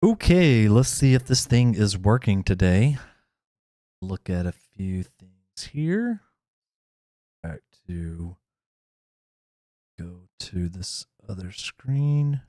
Okay, let's see if this thing is working today. Look at a few things here. Back to go to this other screen.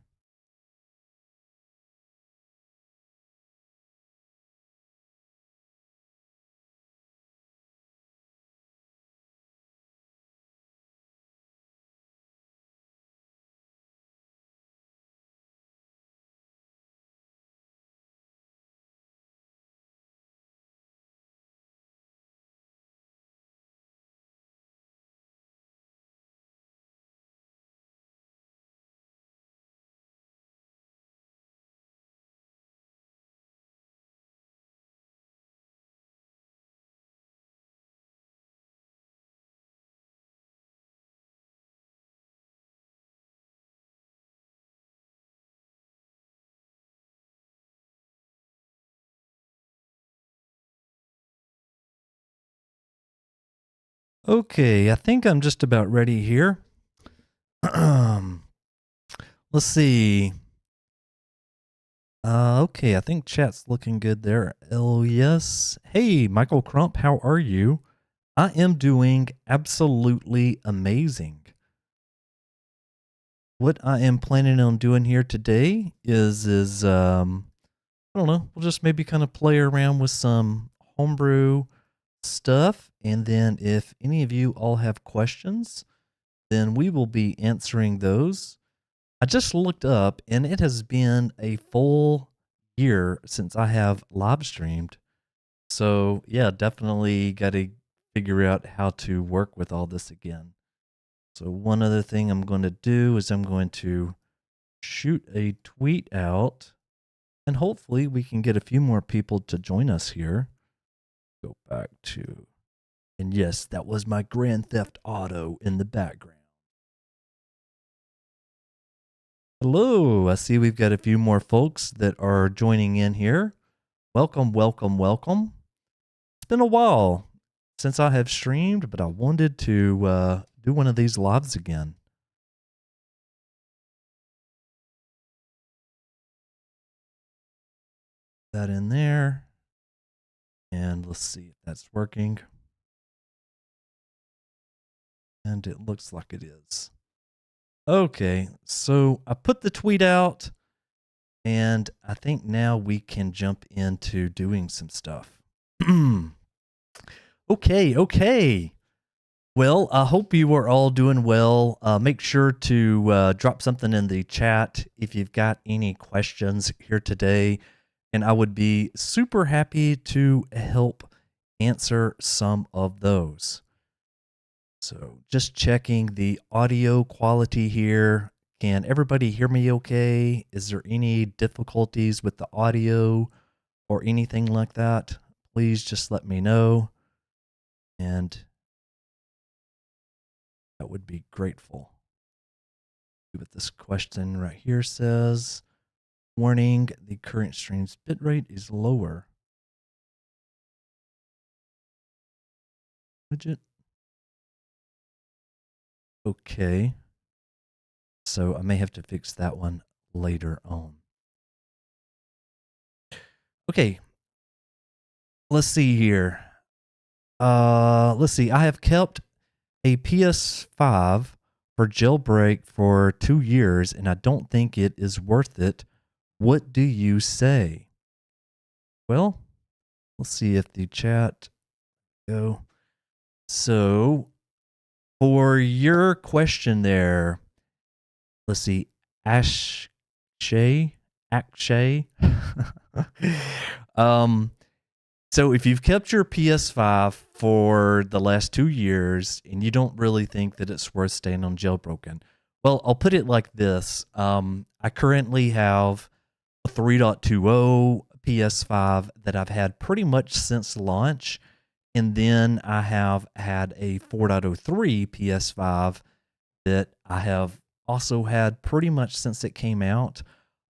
Okay, I think I'm just about ready here. Let's see. Okay, I think chat's looking good there. Oh, yes. Hey, Michael Crump, how are you? I am doing absolutely amazing. What I am planning on doing here today is I don't know, we'll just maybe kind of play around with some homebrew stuff, and then if any of you all have questions, then we will be answering those. I just looked up and it has been a full year since I have live streamed. So, yeah, definitely got to figure out how to work with all this again. So, one other thing I'm going to do is I'm going to shoot a tweet out, and hopefully we can get a few more people to join us here. Go back to, and yes, that was my Grand Theft Auto in the background. Hello, I see we've got a few more folks that are joining in here. Welcome, welcome, welcome. It's been a while since I have streamed, but I wanted to do one of these lives again. That in there. And let's see if that's working. And it looks like it is. Okay, so I put the tweet out, and I think now we can jump into doing some stuff. Okay. Well, I hope you are all doing well. Make sure to drop something in the chat if you've got any questions here today, and I would be super happy to help answer some of those. So just checking the audio quality here. Can everybody hear me okay? Is there any difficulties with the audio or anything like that? Please just let me know, and that would be grateful. See what this question right here says. Warning, the current stream's bitrate is lower. Widget. Okay. So I may have to fix that one later on. Okay. Let's see here. Let's see. I have kept a PS5 for jailbreak for 2 years, and I don't think it is worth it. What do you say? Well, let's see if the chat go. So, for your question there, let's see, Akshay. So if you've kept your PS5 for the last 2 years and you don't really think that it's worth staying on jailbroken, well, I'll put it like this. I currently have a 3.20 PS5 that I've had pretty much since launch. And then I have had a 4.03 PS5 that I have also had pretty much since it came out.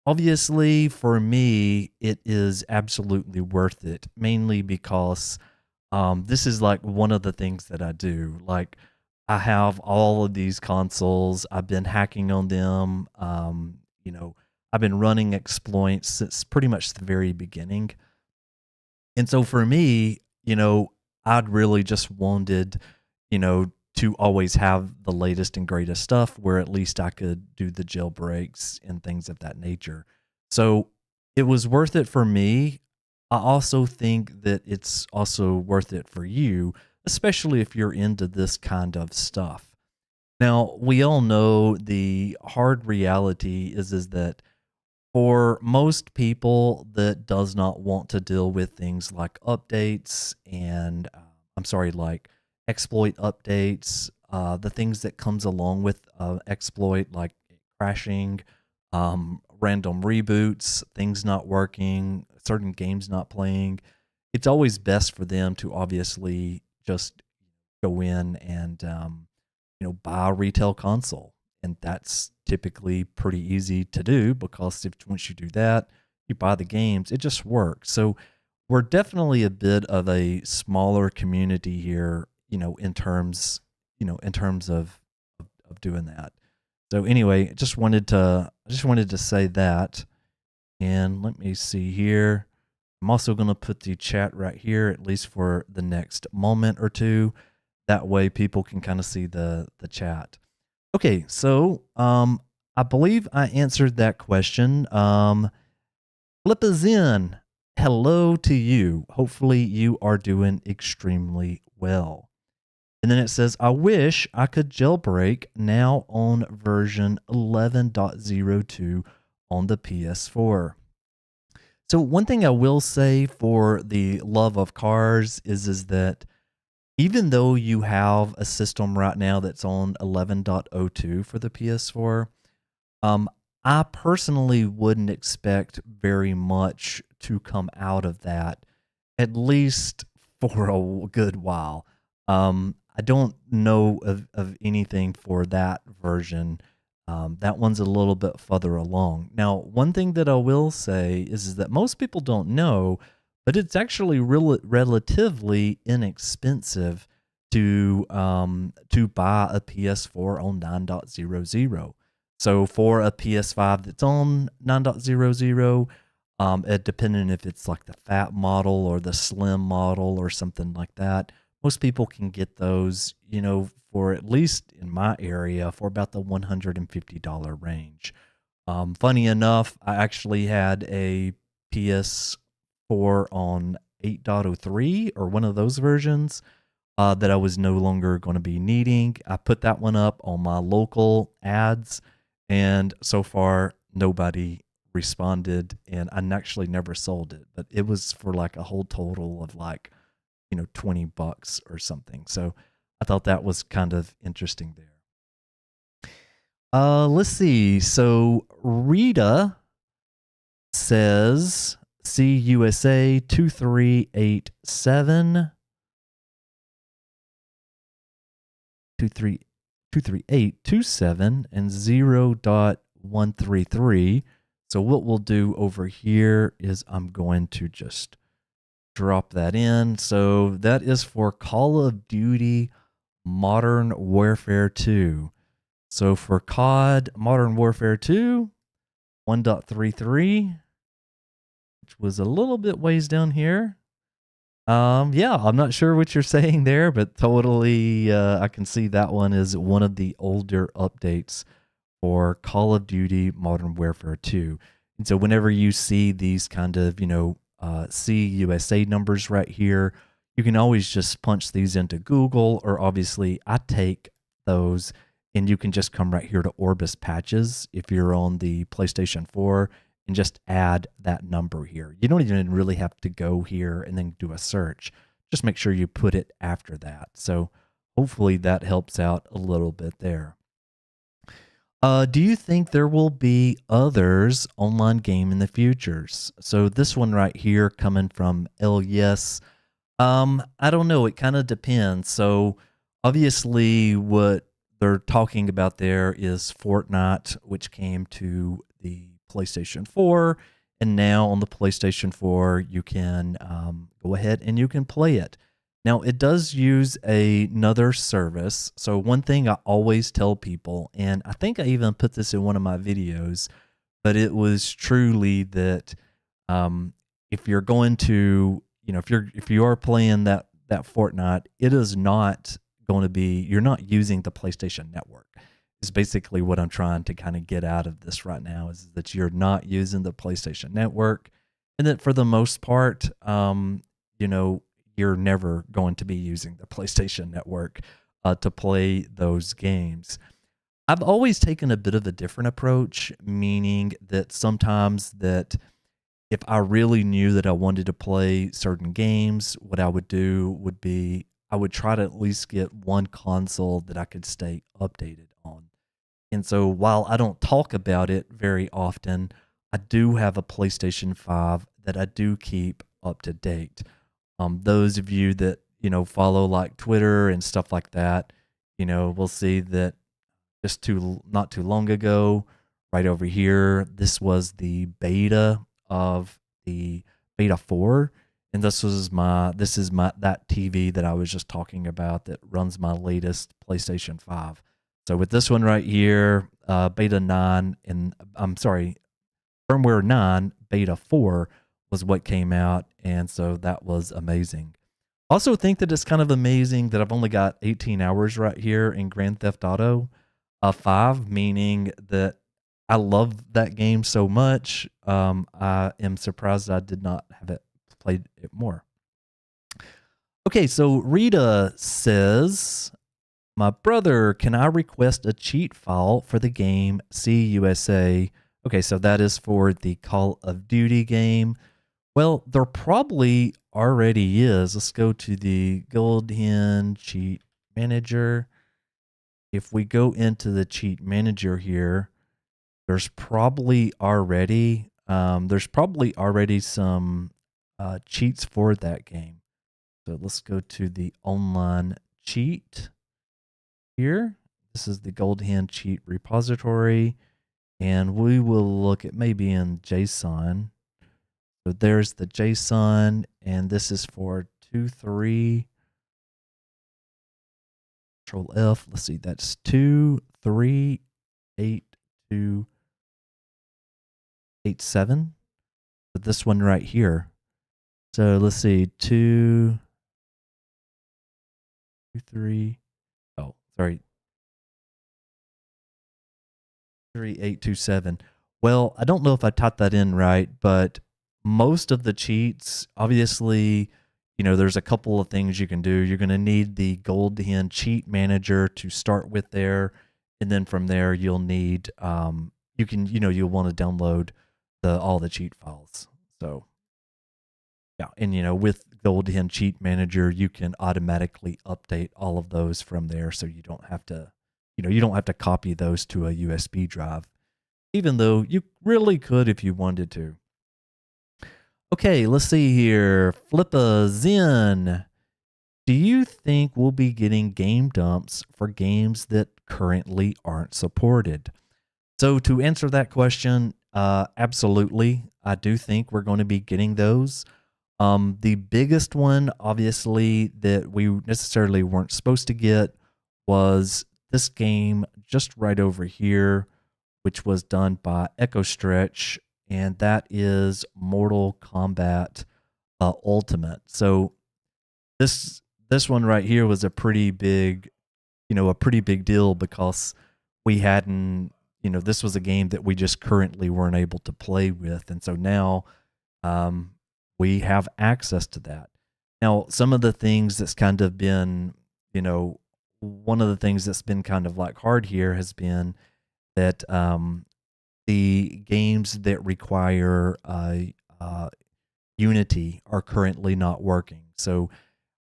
Obviously, for me, it is absolutely worth it, mainly because this is like one of the things that I do. Like, I have all of these consoles, I've been hacking on them. I've been running exploits since pretty much the very beginning. And so for me, I'd really just wanted, to always have the latest and greatest stuff where at least I could do the jailbreaks and things of that nature. So it was worth it for me. I also think that it's also worth it for you, especially if you're into this kind of stuff. Now, we all know the hard reality is that for most people that does not want to deal with things like updates and I'm sorry, like exploit updates, the things that comes along with exploit like crashing, random reboots, things not working, certain games not playing. It's always best for them to obviously just go in and buy a retail console, and that's typically pretty easy to do because once you do that, you buy the games, it just works. So we're definitely a bit of a smaller community here, in terms of doing that. So anyway, I just wanted to say that. And let me see here. I'm also going to put the chat right here, at least for the next moment or two. That way people can kind of see the chat. Okay, so I believe I answered that question. Flip us in. Hello to you. Hopefully you are doing extremely well. And then it says, I wish I could jailbreak now on version 11.02 on the PS4. So one thing I will say for the love of cars is that even though you have a system right now that's on 11.02 for the PS4, I personally wouldn't expect very much to come out of that, at least for a good while. I don't know of anything for that version. That one's a little bit further along. Now, one thing that I will say is that most people don't know, but it's actually relatively inexpensive to buy a PS4 on 9.00. So for a PS5 that's on 9.00, depending if it's like the fat model or the slim model or something like that, most people can get those, for at least in my area for about the $150 range. Funny enough, I actually had a PS4 on 8.03 or one of those versions that I was no longer going to be needing. I put that one up on my local ads, and so far nobody responded, and I actually never sold it, but it was for like a whole total of like, $20 or something. So I thought that was kind of interesting there. Let's see. So Rita says CUSA 2387 23827 and 0.133. So what we'll do over here is I'm going to just drop that in. So that is for Call of Duty Modern Warfare 2. So for COD Modern Warfare 2, 1.33, which was a little bit ways down here. Yeah, I'm not sure what you're saying there, but totally I can see that one is one of the older updates for Call of Duty Modern Warfare 2. And so whenever you see these kind of, CUSA numbers right here, you can always just punch these into Google, or obviously I take those and you can just come right here to Orbis patches if you're on the PlayStation 4 and just add that number here. You don't even really have to go here and then do a search. Just make sure you put it after that. So hopefully that helps out a little bit there. Do you think there will be others online game in the futures? So this one right here coming from Yes. I don't know. It kind of depends. So obviously what they're talking about there is Fortnite, which came to the PlayStation 4. And now on the PlayStation 4, you can go ahead and you can play it. Now, it does use another service. So one thing I always tell people, and I think I even put this in one of my videos, but it was truly that if you're going to, if you are playing that Fortnite, it is not going to be, you're not using the PlayStation Network. Is basically what I'm trying to kind of get out of this right now, is that you're not using the PlayStation Network, and that for the most part, you're never going to be using the PlayStation Network to play those games. I've always taken a bit of a different approach, meaning that sometimes that if I really knew that I wanted to play certain games, what I would do would be I would try to at least get one console that I could stay updated on. And so while I don't talk about it very often, I do have a PlayStation 5 that I do keep up to date. Those of you that, follow like Twitter and stuff like that, will see that not too long ago, right over here, this was the beta of the beta 4. And this is that TV that I was just talking about that runs my latest PlayStation 5. So with this one right here, beta 9, and I'm sorry, firmware 9, beta 4 was what came out. And so that was amazing. Also think that it's kind of amazing that I've only got 18 hours right here in Grand Theft Auto 5, meaning that I love that game so much. I am surprised I did not have it played it more. Okay, so Rita says, my brother, can I request a cheat file for the game CUSA? Okay, so that is for the Call of Duty game. Well, there probably already is. Let's go to the Gold Hen Cheat Manager. If we go into the Cheat Manager here, there's probably already some cheats for that game. So let's go to the online cheat here. This is the Gold Hen Cheat repository, and we will look at maybe in JSON. So there's the JSON, and this is for 2.3. Control F. Let's see, that's 2.3.8.2.8.7. But this one right here. So let's see, 2.3. Oh, sorry. 3.8.2.7. Well, I don't know if I typed that in right, but most of the cheats, obviously, there's a couple of things you can do. You're going to need the Gold Hen Cheat Manager to start with there, and then from there you'll need you'll want to download all the cheat files. So yeah, and with Gold Hen Cheat Manager, you can automatically update all of those from there, so you don't have to copy those to a USB drive, even though you really could if you wanted to. Okay, let's see here. Flippa Zen. Do you think we'll be getting game dumps for games that currently aren't supported? So to answer that question, absolutely. I do think we're going to be getting those. The biggest one, obviously, that we necessarily weren't supposed to get was this game just right over here, which was done by Echo Stretch, and that is Mortal Kombat Ultimate. So this one right here was a pretty big deal, because we hadn't, this was a game that we just currently weren't able to play with, and so now we have access to that. Now, some of the things that's kind of been, one of the things that's been kind of like hard here has been that the games that require Unity are currently not working. So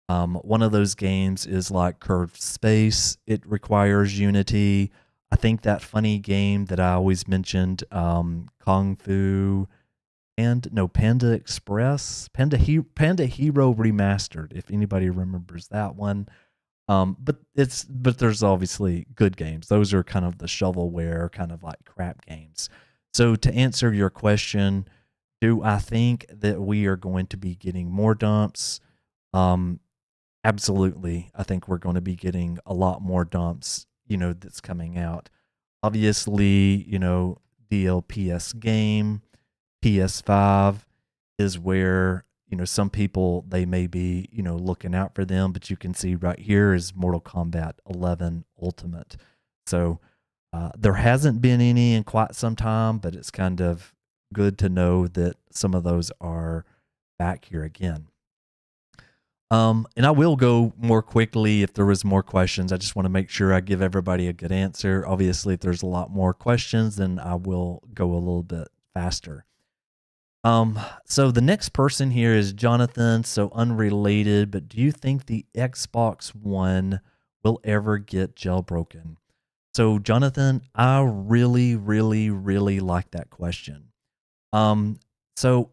one of those games is like Curved Space. It requires Unity. I think that funny game that I always mentioned, Kung Fu, Panda Express, Panda Hero Remastered, if anybody remembers that one. But there's obviously good games. Those are kind of the shovelware, kind of like crap games. So to answer your question, do I think that we are going to be getting more dumps? Absolutely. I think we're going to be getting a lot more dumps, that's coming out. Obviously, DLPS game. PS5 is where, some people, they may be, looking out for them, but you can see right here is Mortal Kombat 11 Ultimate. So there hasn't been any in quite some time, but it's kind of good to know that some of those are back here again. And I will go more quickly if there was more questions. I just want to make sure I give everybody a good answer. Obviously, if there's a lot more questions, then I will go a little bit faster. So the next person here is Jonathan. So unrelated, but do you think the Xbox One will ever get jailbroken? So Jonathan, I really, really, really like that question. So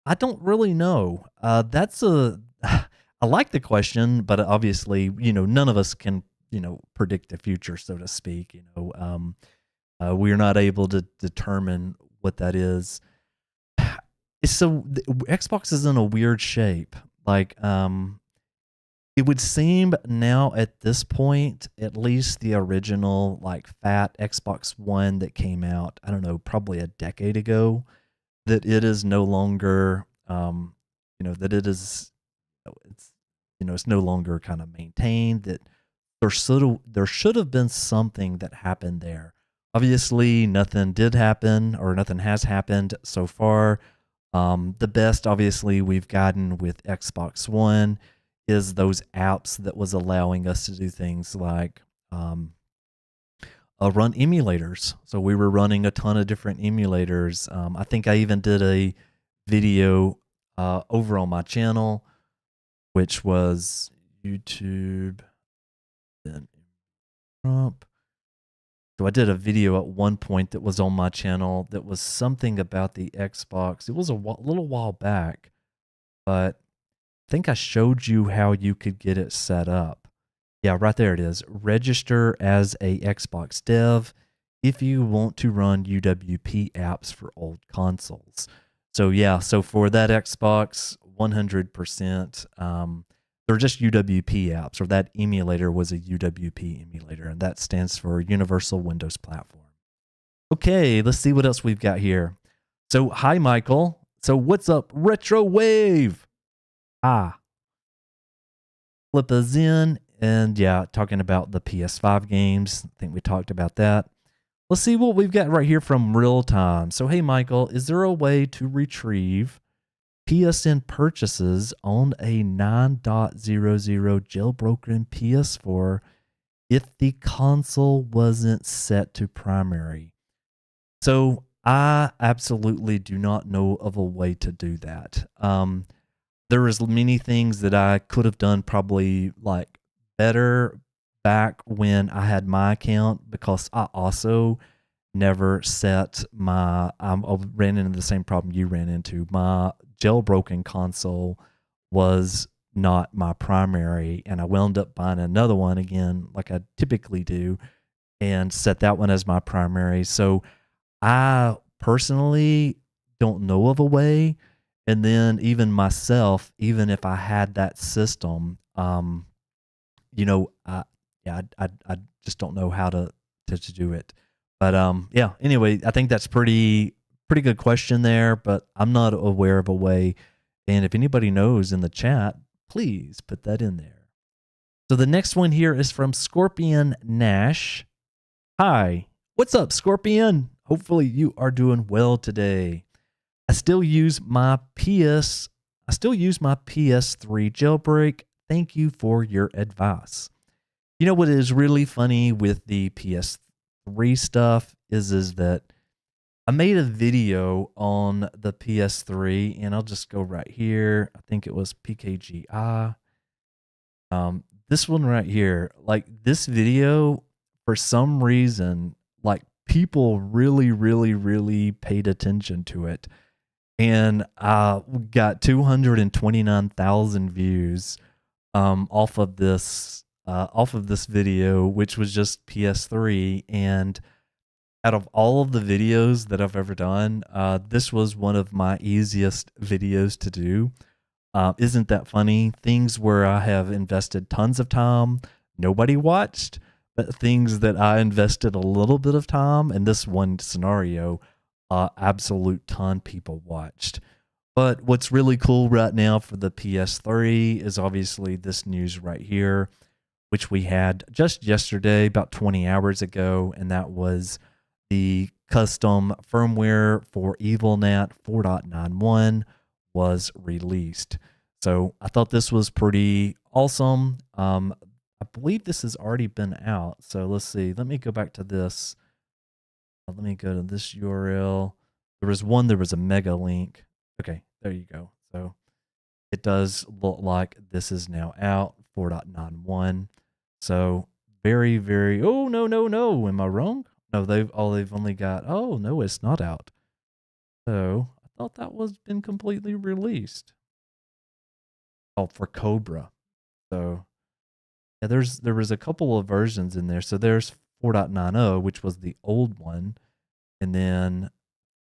I don't really know. I like the question, but obviously, none of us can, predict the future, so to speak. We're not able to determine what that is. So the Xbox is in a weird shape. Like, it would seem now at this point, at least the original like fat Xbox One that came out, I don't know, probably a decade ago, that it is no longer, that it is, it's no longer kind of maintained. That there should have been something that happened there. Obviously, nothing did happen, or nothing has happened so far. The best, obviously, we've gotten with Xbox One is those apps that was allowing us to do things like run emulators. So we were running a ton of different emulators. I think I even did a video over on my channel, which was YouTube, then Trump. So I did a video at one point that was on my channel that was something about the Xbox. It was a little while back, but I think I showed you how you could get it set up. Yeah, right there it is. Register as a Xbox dev if you want to run UWP apps for old consoles. So yeah, so for that Xbox, 100%, they're just UWP apps, or that emulator was a UWP emulator, and that stands for Universal Windows Platform. Okay, let's see what else we've got here. So, hi, Michael. So, what's up, Retro Wave? Flip us in, and yeah, talking about the PS5 games. I think we talked about that. Let's see what we've got right here from Real Time. So, hey, Michael, is there a way to retrieve PSN purchases on a 9.00 jailbroken PS4 if the console wasn't set to primary? So I absolutely do not know of a way to do that. There is many things that I could have done probably like better back when I had my account, because I also never set my, I ran into the same problem you ran into. My jailbroken console was not my primary, and I wound up buying another one again, like I typically do, and set that one as my primary. So I personally don't know of a way. And then even myself, even if I had that system, I just don't know how to do it. But yeah, anyway, I think that's pretty good question there, but I'm not aware of a way. And if anybody knows in the chat, please put that in there. So the next one here is from Scorpion Nash. Hi, what's up, Scorpion? Hopefully you are doing well today. I still use my PS3 jailbreak. Thank you for your advice. You know what is really funny with the PS3 stuff is that I made a video on the PS3, and I'll just go right here. I think it was PKGI. This one right here, like this video, for some reason, like people really, really, really paid attention to it. And I got 229,000 views off of this video, which was just PS3. And out of all of the videos that I've ever done, this was one of my easiest videos to do. Isn't that funny? Things where I have invested tons of time, nobody watched, but things that I invested a little bit of time, in this one scenario, absolute ton people watched. But what's really cool right now for the PS3 is obviously this news right here, which we had just yesterday, about 20 hours ago, and that was the custom firmware for EvilNet 4.91 was released. So I thought this was pretty awesome. I believe this has already been out. So let's see. Let me go back to this. Let me go to this URL. There was a mega link. Okay, there you go. So it does look like this is now out, 4.91. So very, very, oh, no, no, no. Am I wrong? No, they've only got, oh, no, it's not out. So I thought that was been completely released. Oh, for Cobra. So yeah, there was a couple of versions in there. So there's 4.90, which was the old one. And then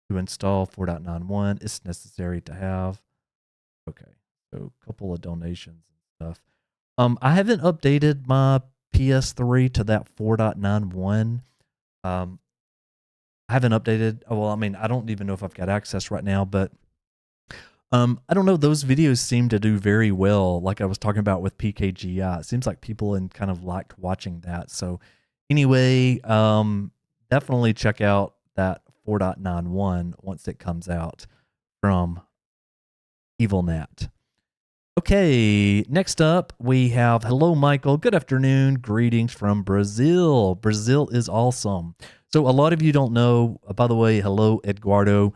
to install 4.91, it's necessary to have. Okay, so a couple of donations and stuff. I haven't updated my PS3 to that 4.91. I haven't updated. Oh, well, I mean, I don't even know if I've got access right now, but I don't know. Those videos seem to do very well. Like I was talking about with PKGI, it seems like people kind of liked watching that. So anyway, definitely check out that 4.91 once it comes out from EvilNet. Okay, next up we have hello Michael, good afternoon, greetings from Brazil. Brazil is awesome. So a lot of you don't know, by the way, hello Eduardo.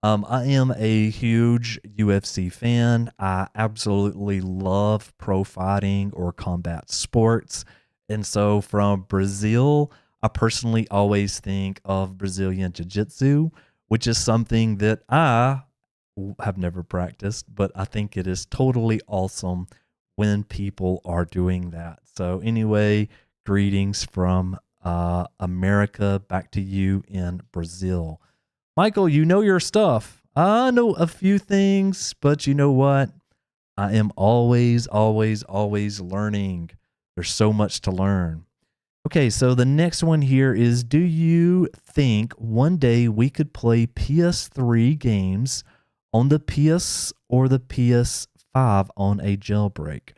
I am a huge UFC fan. I absolutely love pro fighting or combat sports. And so from Brazil, I personally always think of Brazilian Jiu-Jitsu, which is something that I have never practiced, but I think it is totally awesome when people are doing that. So anyway, greetings from America back to you in Brazil. Michael, you know your stuff. I know a few things, but you know what? I am always, always, always learning. There's so much to learn. Okay, so the next one here is, do you think one day we could play PS3 games on the PS or the PS5 on a jailbreak?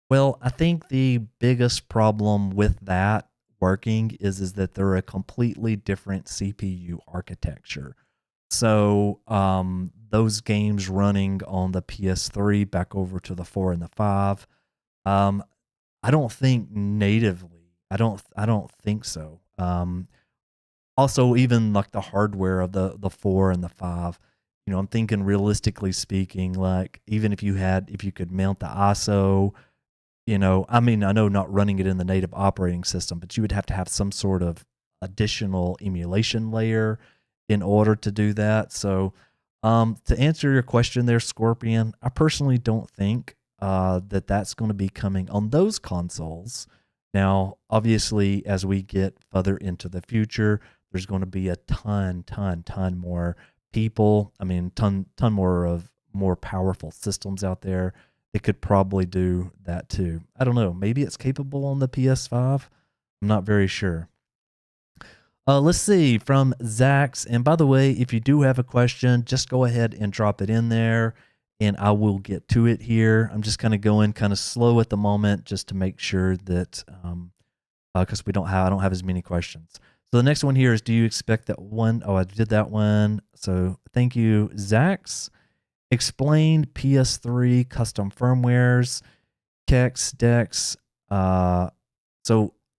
Well, I think the biggest problem with that working is that they're a completely different CPU architecture. So those games running on the PS3 back over to the 4 and the 5, I don't think natively. I don't think so. Also, even like the hardware of the 4 and the 5, you know, I'm thinking realistically speaking, like even if you could mount the ISO, you know, I mean, I know not running it in the native operating system, but you would have to have some sort of additional emulation layer in order to do that. So, to answer your question there, Scorpion, I personally don't think that that's going to be coming on those consoles. Now, obviously, as we get further into the future, there's going to be a ton more people. I mean, ton more powerful systems out there. It could probably do that too. I don't know. Maybe it's capable on the PS5. I'm not very sure. Let's see from Zax. And by the way, if you do have a question, just go ahead and drop it in there and I will get to it here. I'm just kind of going kind of slow at the moment just to make sure that, because I don't have as many questions. So the next one here is, do you expect that one? Oh, I did that one. So thank you, Zax. Explained PS3 custom firmwares, Kex, Dex. So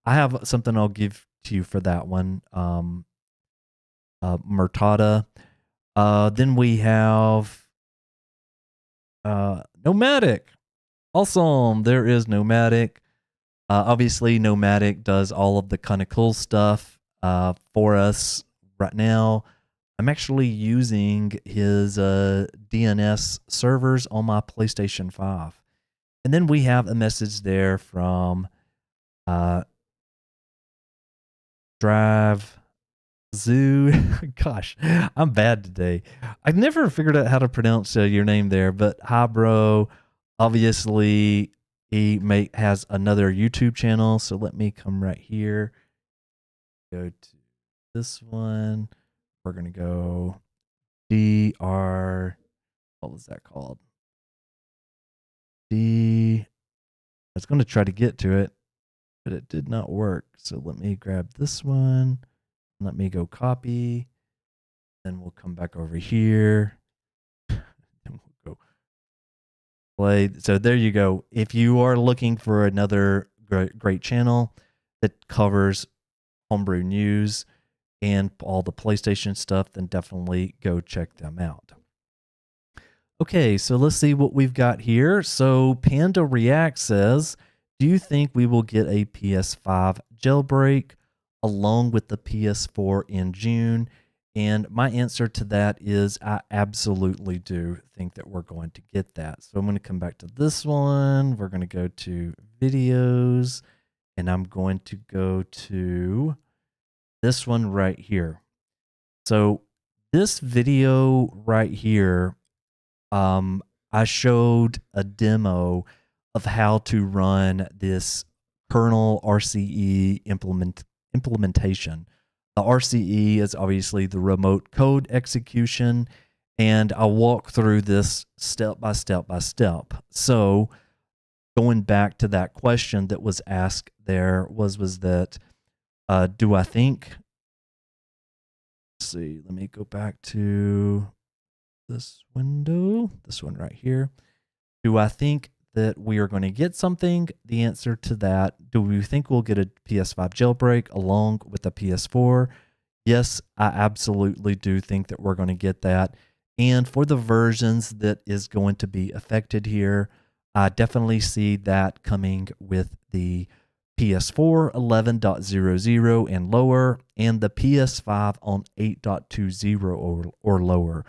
I have something I'll give to you for that one. Murtada. Then we have Nomadic. Awesome. There is Nomadic. Obviously, Nomadic does all of the kind of cool stuff for us right now. I'm actually using his DNS servers on my PlayStation 5. And then we have a message there from Drive Zoo. Gosh, I'm bad today. I've never figured out how to pronounce your name there, but hi, bro. Obviously, he has another YouTube channel. So let me come right here. Go to this one. we're going to go DR, what was that called? I was going to try to get to it, but it did not work. So let me grab this one. Let me go copy. Then we'll come back over here. Then we'll go play. So there you go. If you are looking for another great channel that covers homebrew news and all the PlayStation stuff, then definitely go check them out. Okay, so let's see what we've got here. So Panda React says, do you think we will get a PS5 jailbreak along with the PS4 in June? And my answer to that is I absolutely do think that we're going to get that. So I'm going to come back to this one. We're going to go to videos, and I'm going to go to this one right here. So this video right here, I showed a demo of how to run this kernel RCE implementation. The RCE is obviously the remote code execution, and I'll walk through this step by step by step. So going back to that question that was asked there was that, do I think, let's see, let me go back to this window, this one right here. Do I think that we are going to get something? The answer to that, do we think we'll get a PS5 jailbreak along with the PS4? Yes, I absolutely do think that we're going to get that. And for the versions that is going to be affected here, I definitely see that coming with the PS4 11.00 and lower, and the PS5 on 8.20 or lower,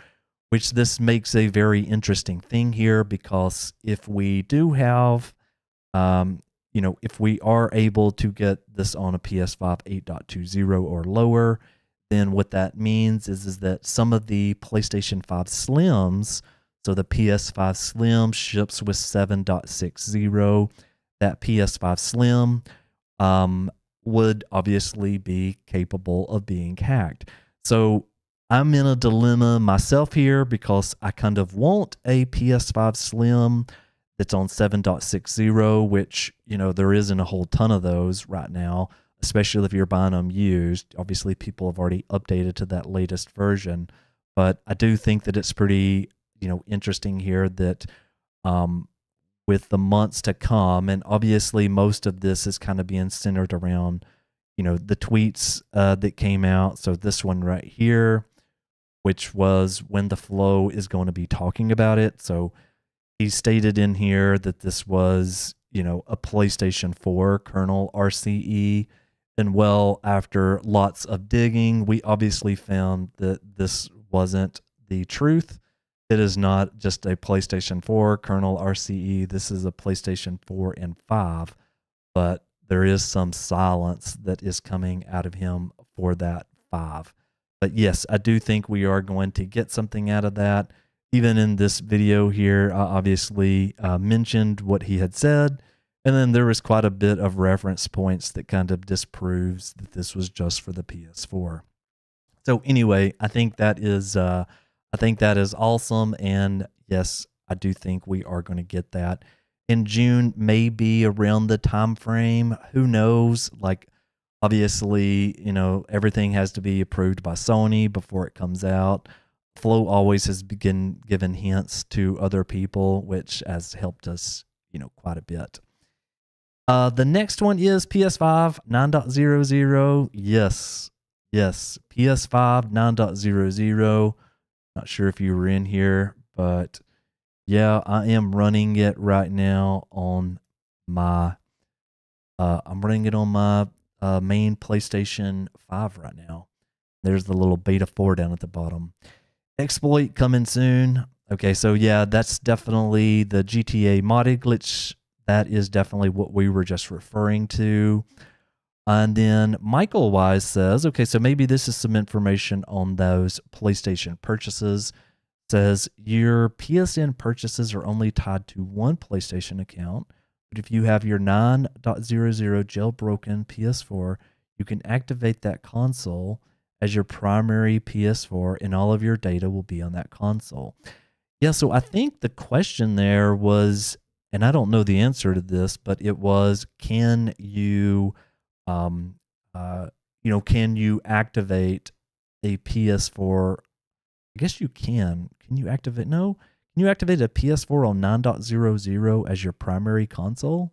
which this makes a very interesting thing here, because if we do have, if we are able to get this on a PS5 8.20 or lower, then what that means is that some of the PlayStation 5 Slims, so the PS5 Slim ships with 7.60, that PS5 Slim would obviously be capable of being hacked. So I'm in a dilemma myself here, because I kind of want a PS5 Slim that's on 7.60, which, there isn't a whole ton of those right now, especially if you're buying them used. Obviously, people have already updated to that latest version, but I do think that it's pretty, interesting here that with the months to come, and obviously most of this is kind of being centered around, the tweets that came out. So this one right here, which was when the flow is going to be talking about it. So he stated in here that this was, a PlayStation 4 kernel RCE. And well, after lots of digging, we obviously found that this wasn't the truth. It is not just a PlayStation 4 kernel RCE. This is a PlayStation 4 and 5, but there is some silence that is coming out of him for that 5. But yes, I do think we are going to get something out of that. Even in this video here, I obviously mentioned what he had said, and then there was quite a bit of reference points that kind of disproves that this was just for the PS4. So anyway, I think that is awesome, and yes, I do think we are going to get that in June, maybe around the time frame. Who knows? Like, obviously, everything has to be approved by Sony before it comes out. Flow always has been given hints to other people, which has helped us, quite a bit. The next one is PS5 9.00. Yes, PS5 9.00. Not sure if you were in here, but yeah, I am running it right now on my. I'm running it on my main PlayStation 5 right now. There's the little beta 4 down at the bottom. Exploit coming soon. Okay, so yeah, that's definitely the GTA modded glitch. That is definitely what we were just referring to. And then Michael Wise says, okay, so maybe this is some information on those PlayStation purchases. Says your PSN purchases are only tied to one PlayStation account, but if you have your 9.00 jailbroken PS4, you can activate that console as your primary PS4, and all of your data will be on that console. Yeah, so I think the question there was, and I don't know the answer to this, but it was, can you, um, can you activate a PS4? I guess you can. Can you activate? No. Can you activate a PS4 on 9.00 as your primary console?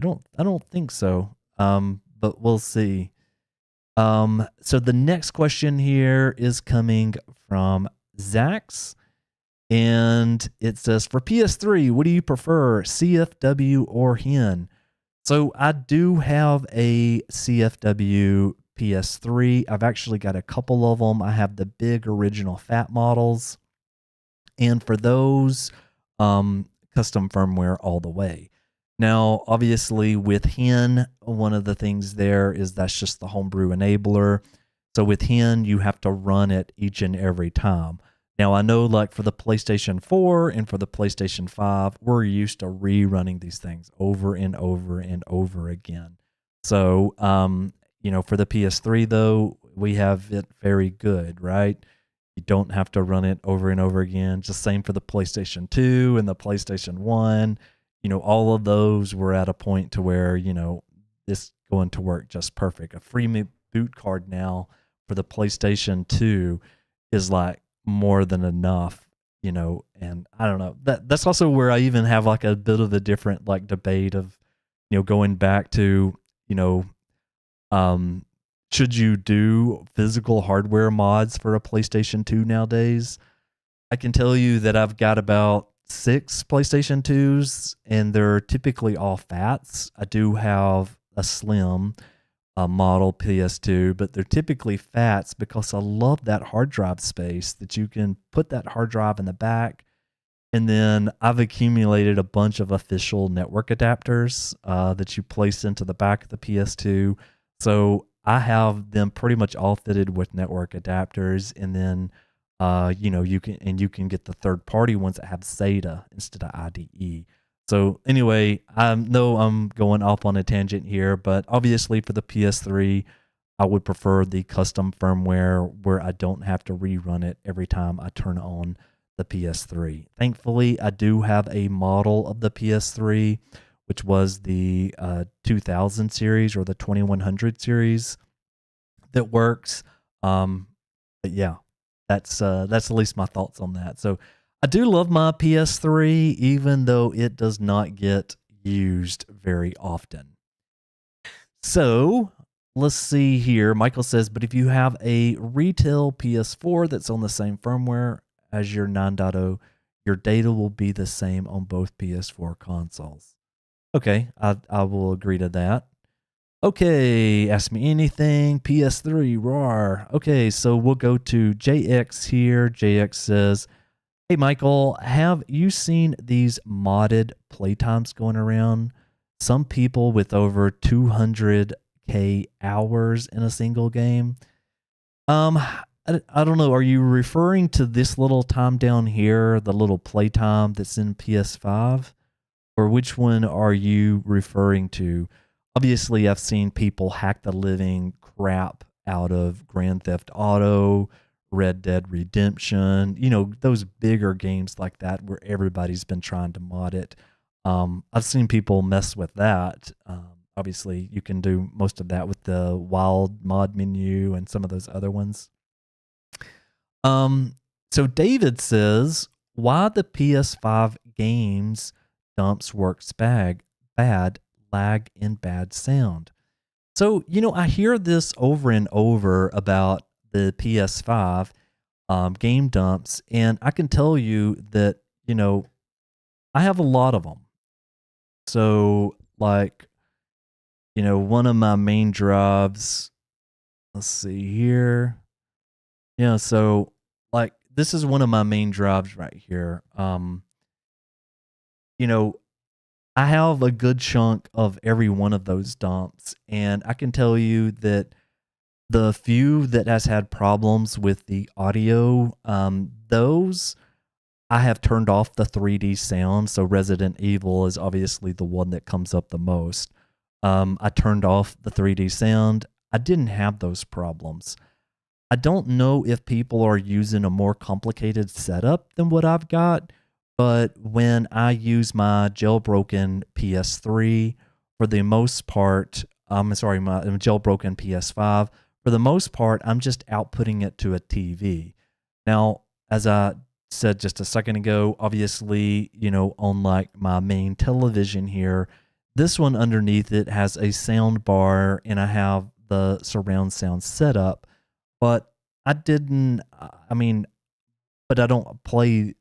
I don't think so. But we'll see. So the next question here is coming from Zax, and it says, for PS3, what do you prefer, CFW or HEN? So I do have a CFW PS3. I've actually got a couple of them. I have the big original fat models, and for those, custom firmware all the way. Now, obviously, with HEN, one of the things there is that's just the homebrew enabler. So with HEN, you have to run it each and every time. Now, I know, like, for the PlayStation 4 and for the PlayStation 5, we're used to rerunning these things over and over and over again. So, for the PS3, though, we have it very good, right? You don't have to run it over and over again. Just same for the PlayStation 2 and the PlayStation 1. All of those were at a point to where, this going to work just perfect. A free boot card now for the PlayStation 2 is like more than enough, and I don't know. That's also where I even have like a bit of a different like debate of, going back to, should you do physical hardware mods for a PlayStation 2 nowadays? I can tell you that I've got about 6 PlayStation 2s, and they're typically all fats. I do have a slim model PS2, but they're typically fats because I love that hard drive space that you can put that hard drive in the back. And then I've accumulated a bunch of official network adapters that you place into the back of the PS2. So I have them pretty much all fitted with network adapters, and then you can get the third party ones that have SATA instead of IDE. So anyway, I know I'm going off on a tangent here, but obviously for the PS3, I would prefer the custom firmware where I don't have to rerun it every time I turn on the PS3. Thankfully, I do have a model of the PS3, which was the 2000 series or the 2100 series that works. But yeah, that's at least my thoughts on that. So I do love my PS3, even though it does not get used very often. So let's see here. Michael says, but if you have a retail PS4 that's on the same firmware as your 9.0, your data will be the same on both PS4 consoles. Okay, I will agree to that. Okay, ask me anything. PS3, roar. Okay, so we'll go to JX here. JX says, hey, Michael, have you seen these modded playtimes going around? Some people with over 200K hours in a single game. I don't know. Are you referring to this little time down here, the little playtime that's in PS5? Or which one are you referring to? Obviously, I've seen people hack the living crap out of Grand Theft Auto, Red Dead Redemption, those bigger games like that where everybody's been trying to mod it. I've seen people mess with that. Obviously, you can do most of that with the wild mod menu and some of those other ones. So David says, why the PS5 games dumps works bad, lag, and bad sound. So, I hear this over and over about the PS5 game dumps, and I can tell you that, I have a lot of them. So, like, one of my main drives, let's see here. Yeah, so, like, this is one of my main drives right here. I have a good chunk of every one of those dumps, and I can tell you that the few that has had problems with the audio, those I have turned off the 3D sound. So Resident Evil is obviously the one that comes up the most. I turned off the 3D sound. I didn't have those problems. I don't know if people are using a more complicated setup than what I've got, but when I use my jailbroken PS3, for the most part, sorry, my jailbroken PS5, for the most part, I'm just outputting it to a TV. Now, as I said just a second ago, obviously, on like my main television here, this one underneath it has a sound bar and I have the surround sound setup, but but I don't play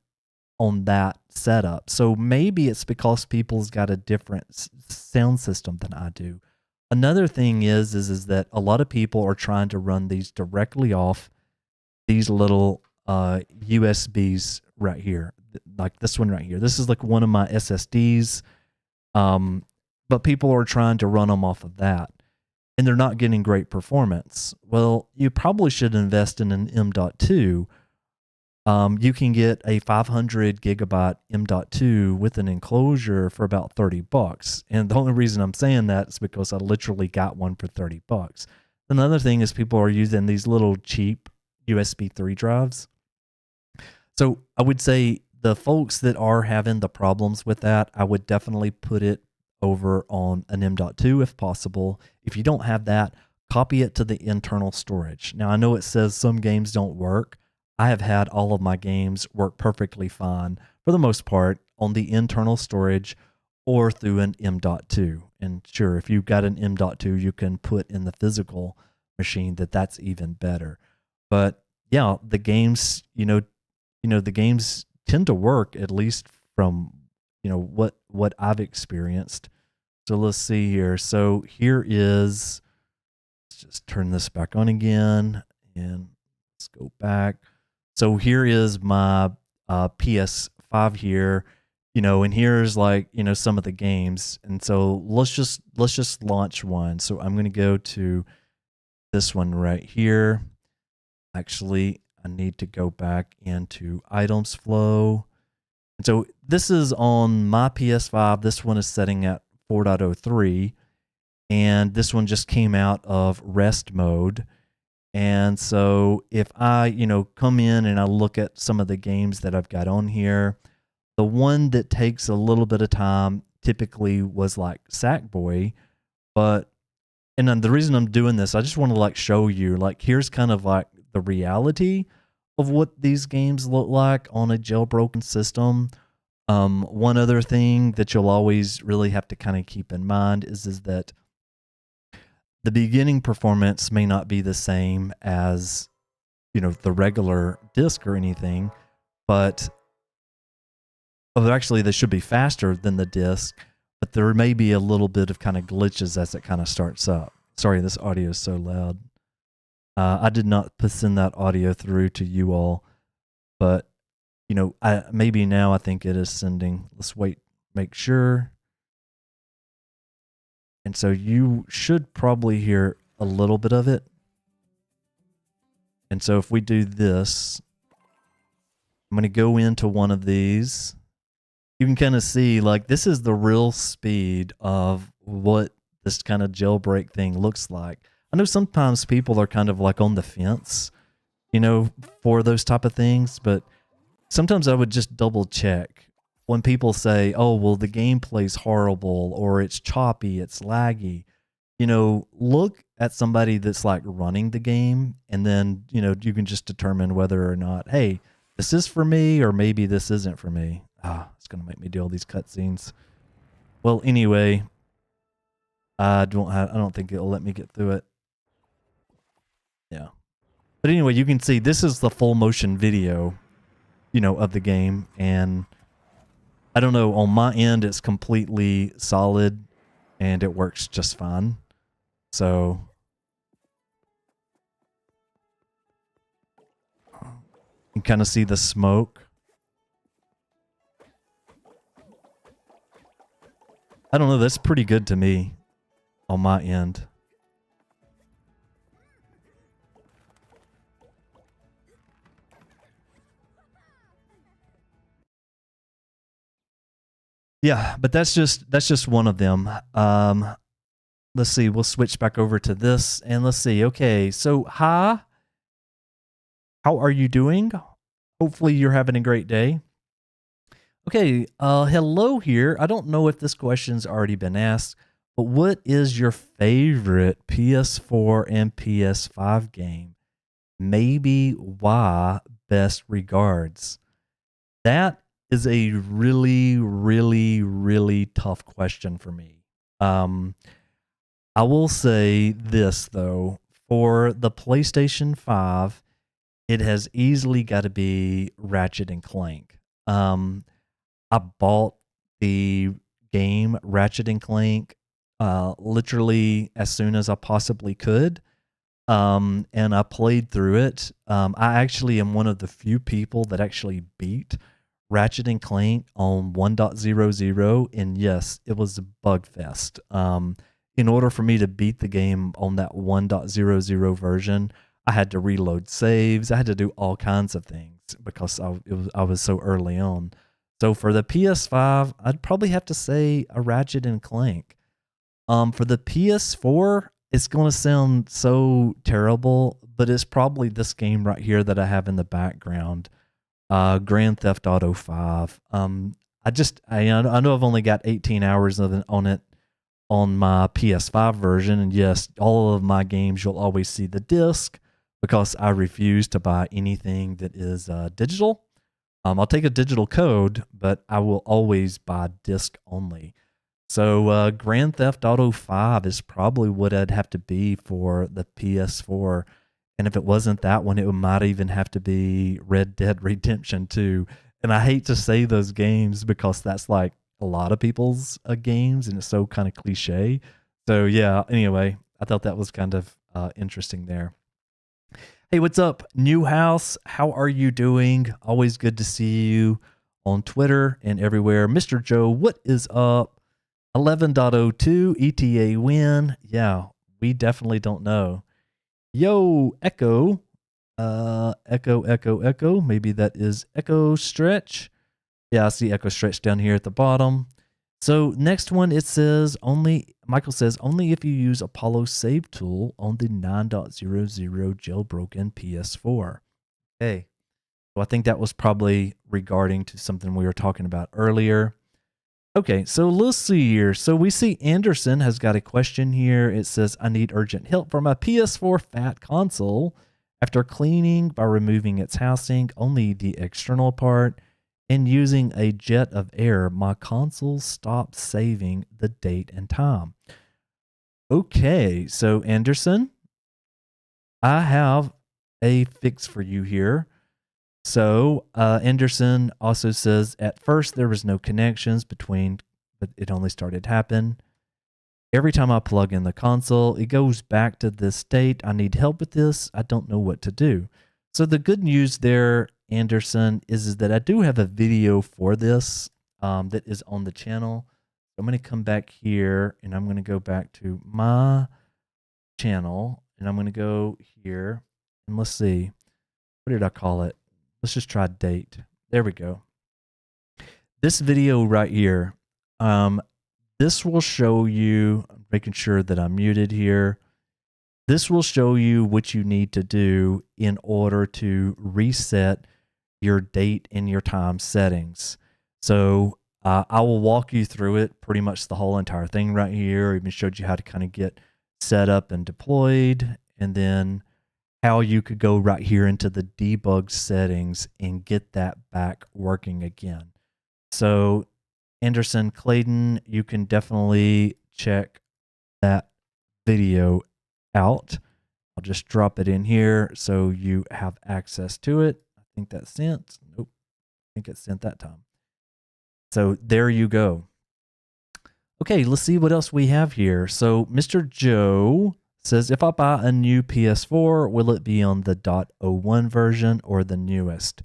on that setup. So maybe it's because people's got a different sound system than I do. Another thing is that a lot of people are trying to run these directly off these little USBs right here, like this one right here. This is like one of my SSDs, but people are trying to run them off of that, and they're not getting great performance. Well, you probably should invest in an M.2. You can get a 500 gigabyte M.2 with an enclosure for about $30. And the only reason I'm saying that is because I literally got one for $30. Another thing is people are using these little cheap USB 3 drives. So I would say the folks that are having the problems with that, I would definitely put it over on an M.2 if possible. If you don't have that, copy it to the internal storage. Now, I know it says some games don't work. I have had all of my games work perfectly fine, for the most part, on the internal storage or through an M.2. And sure, if you've got an M.2, you can put in the physical machine that's even better. But yeah, the games, the games tend to work, at least from, what I've experienced. So let's see here. So here is, let's just turn this back on again and let's go back. So here is my PS5 here, and here's like, some of the games. And so let's just launch one. So I'm going to go to this one right here. Actually, I need to go back into items flow. And so this is on my PS5. This one is setting at 4.03, and this one just came out of rest mode. And so if I, come in and I look at some of the games that I've got on here, the one that takes a little bit of time typically was like Sackboy. And then the reason I'm doing this, I just want to like show you, like, here's kind of like the reality of what these games look like on a jailbroken system. One other thing that you'll always really have to kind of keep in mind is that the beginning performance may not be the same as, the regular disc or anything, but actually they should be faster than the disc, but there may be a little bit of kind of glitches as it kind of starts up. Sorry, this audio is so loud. I did not send that audio through to you all, but, maybe now I think it is sending. Let's wait, make sure. And so you should probably hear a little bit of it. And so if we do this, I'm going to go into one of these. You can kind of see, like, this is the real speed of what this kind of jailbreak thing looks like. I know sometimes people are kind of like on the fence, for those type of things, but sometimes I would just double check. When people say, oh, well, the gameplay's horrible or it's choppy, it's laggy, look at somebody that's like running the game, and then, you can just determine whether or not, hey, this is for me or maybe this isn't for me. It's going to make me do all these cutscenes. Well, anyway, I don't think it'll let me get through it. Yeah. But anyway, you can see this is the full motion video, of the game, and I don't know, on my end, it's completely solid and it works just fine. So you can kind of see the smoke. I don't know, that's pretty good to me on my end. Yeah, but that's just one of them. Let's see, we'll switch back over to this and let's see. Okay, so How are you doing? Hopefully you're having a great day. Okay, hello here. I don't know if this question's already been asked, but what is your favorite PS4 and PS5 game? Maybe why? Best regards. That is a really, really, really tough question for me. I will say this though, for the PlayStation 5, it has easily got to be Ratchet and Clank. I bought the game Ratchet and Clank literally as soon as I possibly could. And I played through it. I actually am one of the few people that actually beat Ratchet and Clank on 1.00, and yes, it was a bug fest. In order for me to beat the game on that 1.00 version, I had to reload saves. I had to do all kinds of things because I was so early on. So for the PS5, I'd probably have to say a Ratchet and Clank. For the PS4, it's going to sound so terrible, but it's probably this game right here that I have in the background, Grand Theft Auto 5. I know I've only got 18 hours on it on my PS5 version, and yes, all of my games you'll always see the disc because I refuse to buy anything that is digital. I'll take a digital code, but I will always buy disc only. So Grand Theft Auto 5 is probably what I'd have to be for the PS4. And if it wasn't that one, it might even have to be Red Dead Redemption 2. And I hate to say those games because that's like a lot of people's games and it's so kind of cliche. So yeah, anyway, I thought that was kind of interesting there. Hey, what's up, New House? How are you doing? Always good to see you on Twitter and everywhere. Mr. Joe, what is up? 11.02 ETA win. Yeah, we definitely don't know. Yo, Echo. Echo. Maybe that is Echo Stretch. Yeah, I see Echo Stretch down here at the bottom. So next one, it says Michael says, only if you use Apollo Save Tool on the 9.00 jailbroken PS4. Okay. So I think that was probably regarding to something we were talking about earlier. Okay, so let's see here. So we see Anderson has got a question here. It says, I need urgent help for my PS4 fat console. After cleaning by removing its housing, only the external part, and using a jet of air, my console stopped saving the date and time. Okay, so Anderson, I have a fix for you here. So Anderson also says, at first there was no connections between, but it only started to happen. Every time I plug in the console, it goes back to this state. I need help with this. I don't know what to do. So the good news there, Anderson, is that I do have a video for this that is on the channel. I'm going to come back here and I'm going to go back to my channel and I'm going to go here and let's see. What did I call it? Let's just try date. There we go. This video right here, this will show you, I'm making sure that I'm muted here. This will show you what you need to do in order to reset your date and your time settings. So I will walk you through it, pretty much the whole entire thing right here. I even showed you how to kind of get set up and deployed, and then how you could go right here into the debug settings and get that back working again. So Anderson Clayton, you can definitely check that video out. I'll just drop it in here so you have access to it. I think that's sent. Nope. I think it's sent that time. So there you go. Okay, let's see what else we have here. So Mr. Joe says, if I buy a new PS4, will it be on the .01 version or the newest?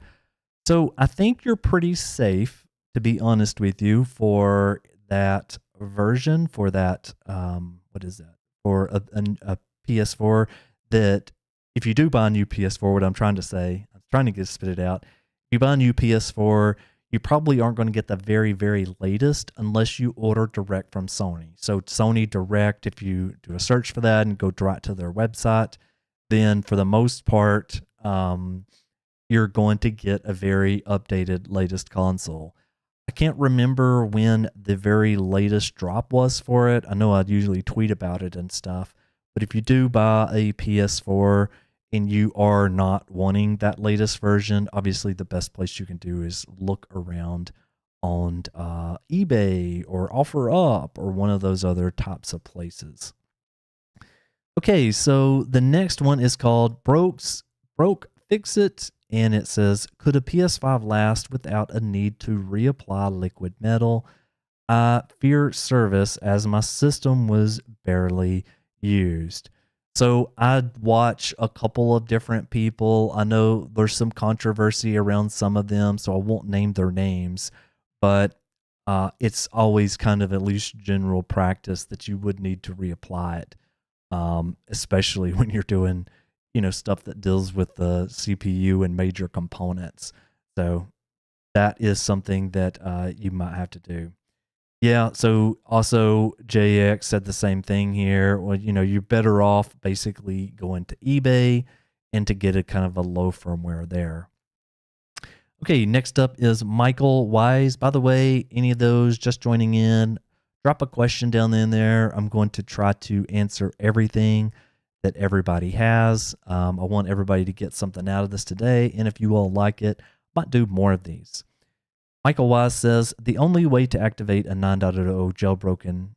So I think you're pretty safe, to be honest with you, for that version, for that, what is that? For a PS4, that if you do buy a new PS4, what I'm trying to say, I'm trying to spit it out. If you buy a new PS4, you probably aren't going to get the very, very latest unless you order direct from Sony. So Sony Direct, if you do a search for that and go direct to their website, then for the most part, you're going to get a very updated latest console. I can't remember when the very latest drop was for it. I know I'd usually tweet about it and stuff, but if you do buy a PS4 and you are not wanting that latest version, obviously the best place you can do is look around on eBay or OfferUp or one of those other types of places. Okay, so the next one is called Broke Fix It, and it says, could a PS5 last without a need to reapply liquid metal? I fear service as my system was barely used. So I'd watch a couple of different people. I know there's some controversy around some of them, so I won't name their names, but it's always kind of at least general practice that you would need to reapply it, especially when you're doing, stuff that deals with the CPU and major components. So that is something that you might have to do. Yeah, so also JX said the same thing here. Well, you're better off basically going to eBay and to get a kind of a low firmware there. Okay, next up is Michael Wise. By the way, any of those just joining in, drop a question down in there. I'm going to try to answer everything that everybody has. I want everybody to get something out of this today, and if you all like it, I might do more of these. Michael Wise says, the only way to activate a 9.0 jailbroken,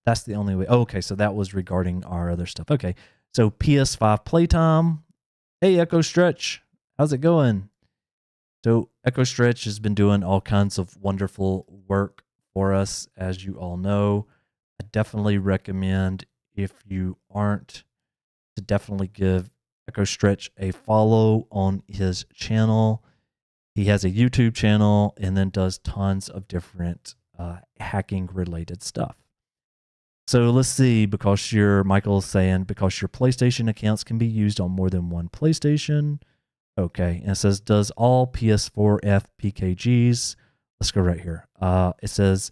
that's the only way. Oh, okay, so that was regarding our other stuff. Okay, so PS5 playtime. Hey, Echo Stretch, how's it going? So Echo Stretch has been doing all kinds of wonderful work for us, as you all know. I definitely recommend, if you aren't, to definitely give Echo Stretch a follow on his channel. He has a YouTube channel and then does tons of different hacking related stuff. So let's see, Michael's saying, because your PlayStation accounts can be used on more than one PlayStation. Okay, and it says, does all PS4 FPKGs, let's go right here. It says,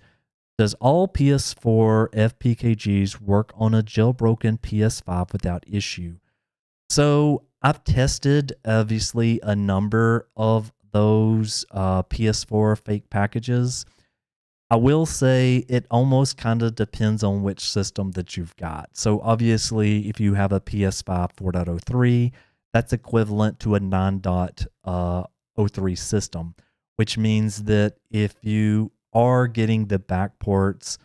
does all PS4 FPKGs work on a jailbroken PS5 without issue? So I've tested, obviously, a number of those PS4 fake packages. I will say it almost kind of depends on which system that you've got. So obviously, if you have a PS5 4.03, that's equivalent to a 9.03 system, which means that if you are getting the backports,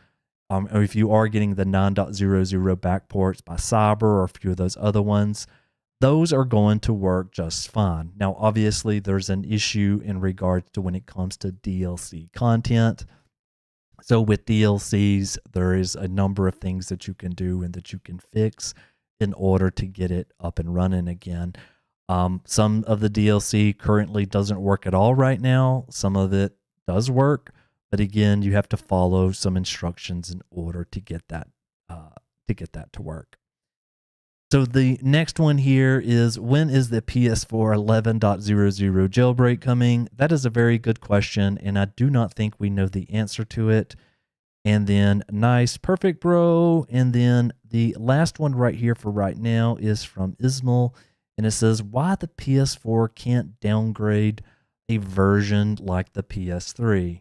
or if you are getting the 9.00 backports by Cyber or a few of those other ones, those are going to work just fine. Now, obviously, there's an issue in regards to when it comes to DLC content. So with DLCs, there is a number of things that you can do and that you can fix in order to get it up and running again. Some of the DLC currently doesn't work at all right now. Some of it does work, but again, you have to follow some instructions in order to get that to work. So the next one here is, when is the PS4 11.00 jailbreak coming? That is a very good question, and I do not think we know the answer to it. And then, nice, perfect, bro. And then the last one right here for right now is from Ismail, and it says, why the PS4 can't downgrade a version like the PS3?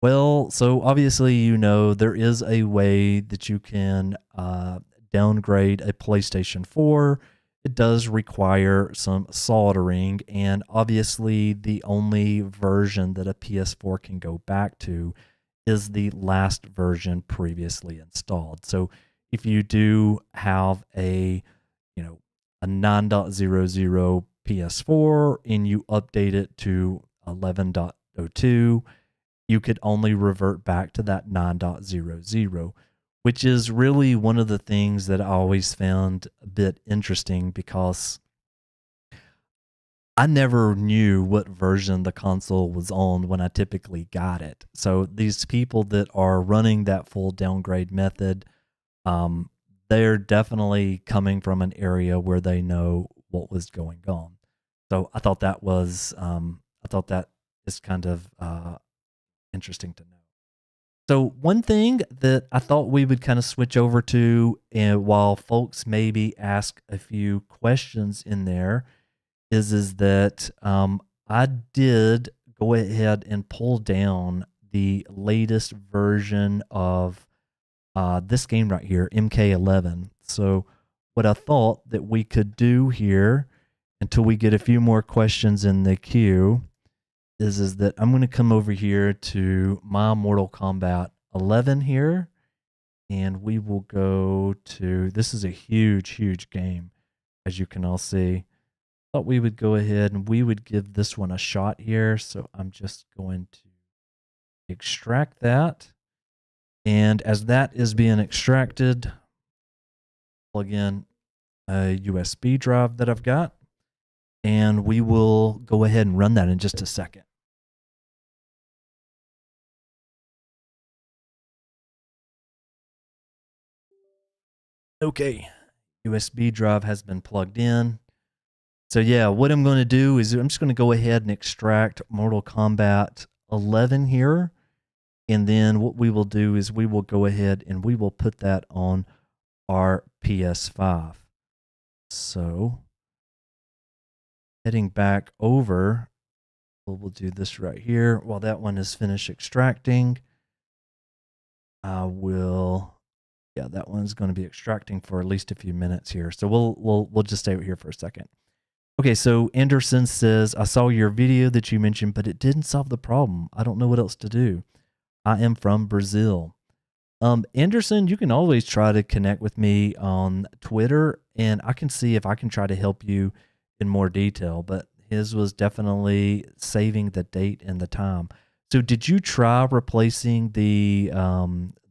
Well, so obviously, there is a way that you can downgrade a PlayStation 4. It does require some soldering, and obviously the only version that a PS4 can go back to is the last version previously installed. So if you do have a 9.00 PS4 and you update it to 11.02, you could only revert back to that 9.00, which is really one of the things that I always found a bit interesting, because I never knew what version the console was on when I typically got it. So these people that are running that full downgrade method, they're definitely coming from an area where they know what was going on. So I thought that is kind of interesting to know. So one thing that I thought we would kind of switch over to, and while folks maybe ask a few questions in there, is that I did go ahead and pull down the latest version of this game right here, MK11. So what I thought that we could do here until we get a few more questions in the queue is that I'm going to come over here to my Mortal Kombat 11 here, and we will go to, this is a huge game, as you can all see. Thought we would go ahead and we would give this one a shot here. So I'm just going to extract that. And as that is being extracted, plug in a USB drive that I've got, and we will go ahead and run that in just a second. Okay, USB drive has been plugged in. So yeah, what I'm going to do is I'm just going to go ahead and extract Mortal Kombat 11 here. And then what we will do is we will go ahead and we will put that on our PS5. So heading back over, we'll do this right here. While that one is finished extracting, I will, yeah, that one's going to be extracting for at least a few minutes here. So we'll just stay here for a second. Okay, so Anderson says, I saw your video that you mentioned, but it didn't solve the problem. I don't know what else to do. I am from Brazil. Anderson, you can always try to connect with me on Twitter, and I can see if I can try to help you in more detail, but his was definitely saving the date and the time. So did you try replacing the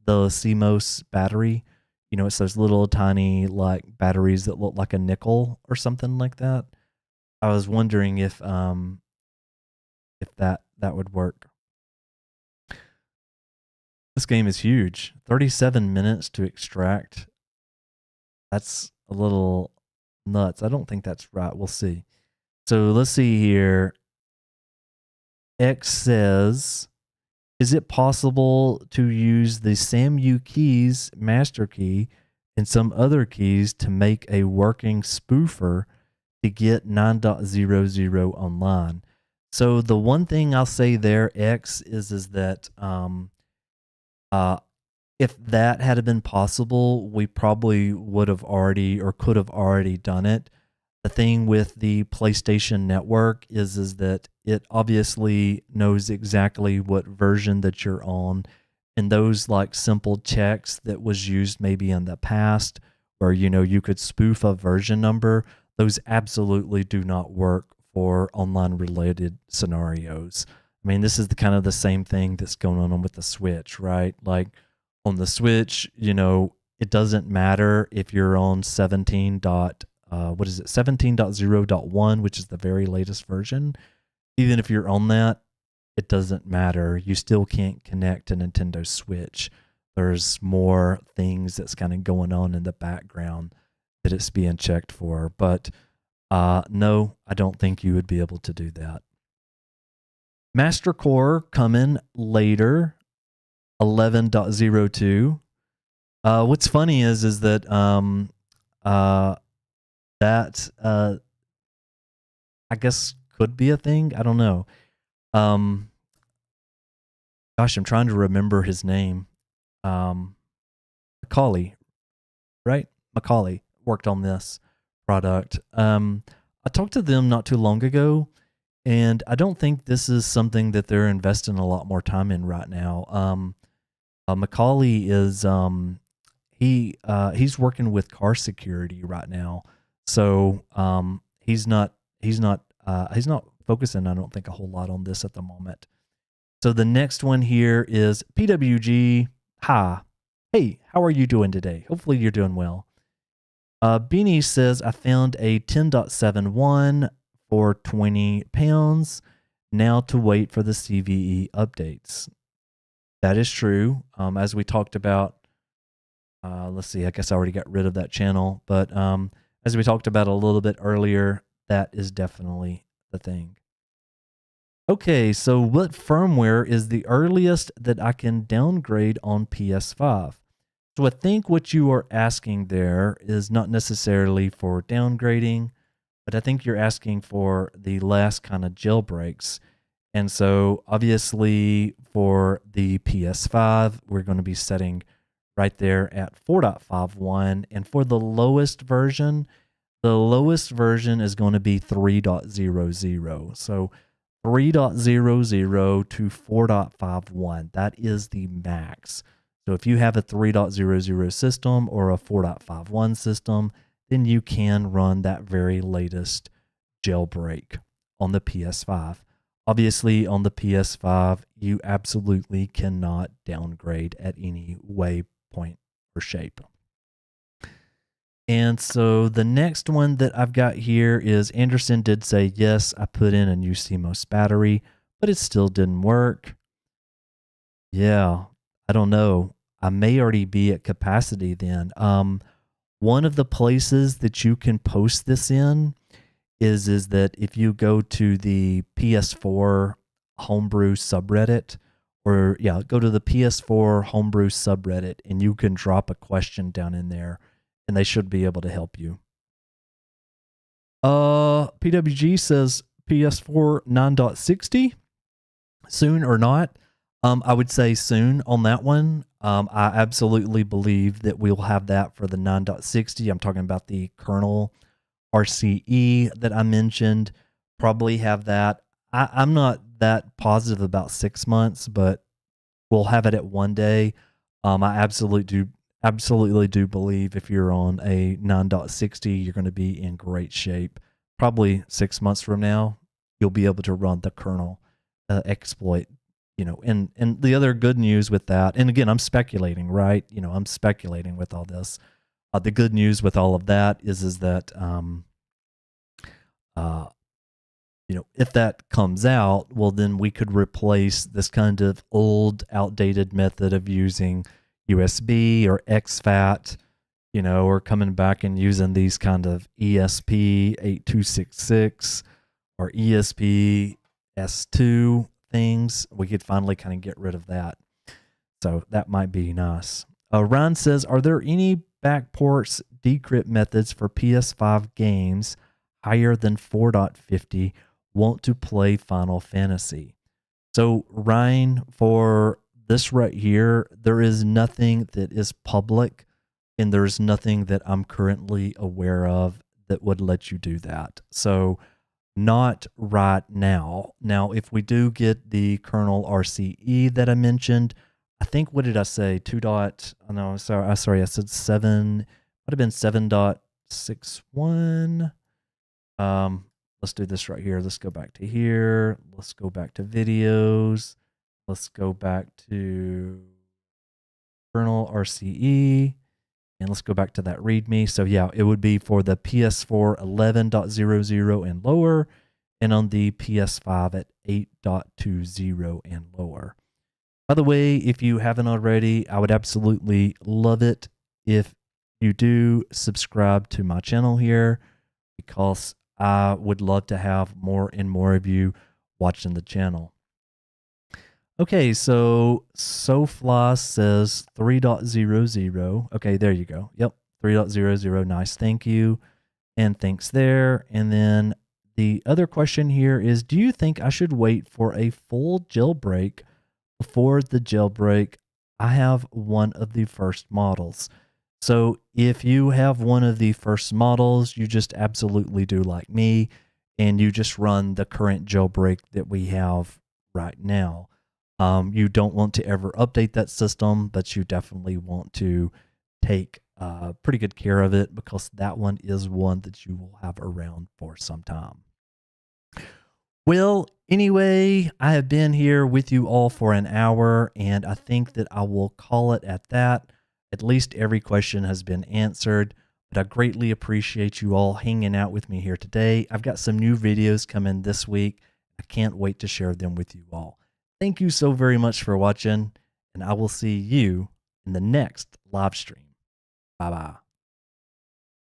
CMOS battery? You know, it's those little tiny like batteries that look like a nickel or something like that. I was wondering if that would work. This game is huge. 37 minutes to extract. That's a little nuts. I don't think that's right. We'll see. So let's see here. X says, is it possible to use the SAMU keys master key and some other keys to make a working spoofer to get 9.00 online? So the one thing I'll say there, X, is that if that had been possible, we probably would have already or could have already done it. The thing with the PlayStation Network is that it obviously knows exactly what version that you're on, and those like simple checks that was used maybe in the past where you could spoof a version number, those absolutely do not work for online related scenarios. I mean, this is the same thing that's going on with the Switch, right? Like on the Switch, it doesn't matter if you're on 17.0.1, which is the very latest version. Even if you're on that, it doesn't matter. You still can't connect to Nintendo Switch. There's more things that's kind of going on in the background that it's being checked for. But no, I don't think you would be able to do that. Master Core coming later, 11.02. What's funny is that that I guess could be a thing. I don't know. Gosh, I'm trying to remember his name. Macaulay, right? Macaulay worked on this product. I talked to them not too long ago, and I don't think this is something that they're investing a lot more time in right now. Macaulay is he's working with car security right now, so he's not focusing, I don't think, a whole lot on this at the moment. So the next one here is PWG. Hi, hey, how are you doing today? Hopefully you're doing well. Beanie says, I found a 10.71 for 20 pounds. Now to wait for the CVE updates. That is true. As we talked about, let's see, I guess I already got rid of that channel, but as we talked about a little bit earlier, that is definitely the thing. Okay, so what firmware is the earliest that I can downgrade on PS5? So I think what you are asking there is not necessarily for downgrading, but I think you're asking for the last kind of jailbreaks. And so obviously for the PS5, we're going to be setting right there at 4.51. And for the lowest version is going to be 3.00. So 3.00 to 4.51, that is the max. So if you have a 3.00 system or a 4.51 system, then you can run that very latest jailbreak on the PS5. Obviously, on the PS5, you absolutely cannot downgrade at any way, point, or shape. And so the next one that I've got here is Anderson did say, yes, I put in a new CMOS battery, but it still didn't work. Yeah, I don't know. I may already be at capacity then. One of the places that you can post this in is that if you go to the PS4 Homebrew subreddit, or yeah, go to the PS4 Homebrew subreddit and you can drop a question down in there and they should be able to help you. PWG says PS4 9.60 soon or not. I would say soon on that one. I absolutely believe that we'll have that for the 9.60. I'm talking about the kernel RCE that I mentioned. Probably have that. I'm not that positive about 6 months, but we'll have it at one day. I absolutely do believe if you're on a 9.60, you're going to be in great shape. Probably 6 months from now, you'll be able to run the kernel exploit. And the other good news with that, and again, I'm speculating, right? I'm speculating with all this. The good news with all of that is that, if that comes out, well, then we could replace this kind of old, outdated method of using USB or exFAT, or coming back and using these kind of ESP8266 or ESP S2 things. We could finally kind of get rid of that. So that might be nice. Ryan says, are there any backports decrypt methods for PS5 games higher than 4.50 want to play Final Fantasy? So Ryan, for this right here, there is nothing that is public and there's nothing that I'm currently aware of that would let you do that. So not right now. Now, if we do get the kernel RCE that I mentioned, I think, what did I say? 2. Oh no, sorry, I said 7. Would have been 7.61. Let's do this right here. Let's go back to here. Let's go back to videos. Let's go back to kernel RCE. And let's go back to that README. So yeah, it would be for the PS4 11.00 and lower, and on the PS5 at 8.20 and lower. By the way, if you haven't already, I would absolutely love it if you do subscribe to my channel here, because I would love to have more and more of you watching the channel. Okay, so SoFly says 3.00. Okay, there you go. Yep, 3.00. Nice, thank you. And thanks there. And then the other question here is, do you think I should wait for a full jailbreak before the jailbreak? I have one of the first models. So if you have one of the first models, you just absolutely do like me, and you just run the current jailbreak that we have right now. You don't want to ever update that system, but you definitely want to take pretty good care of it, because that one is one that you will have around for some time. Well, anyway, I have been here with you all for an hour, and I think that I will call it at that. At least every question has been answered, but I greatly appreciate you all hanging out with me here today. I've got some new videos coming this week. I can't wait to share them with you all. Thank you so very much for watching, and I will see you in the next live stream. Bye-bye.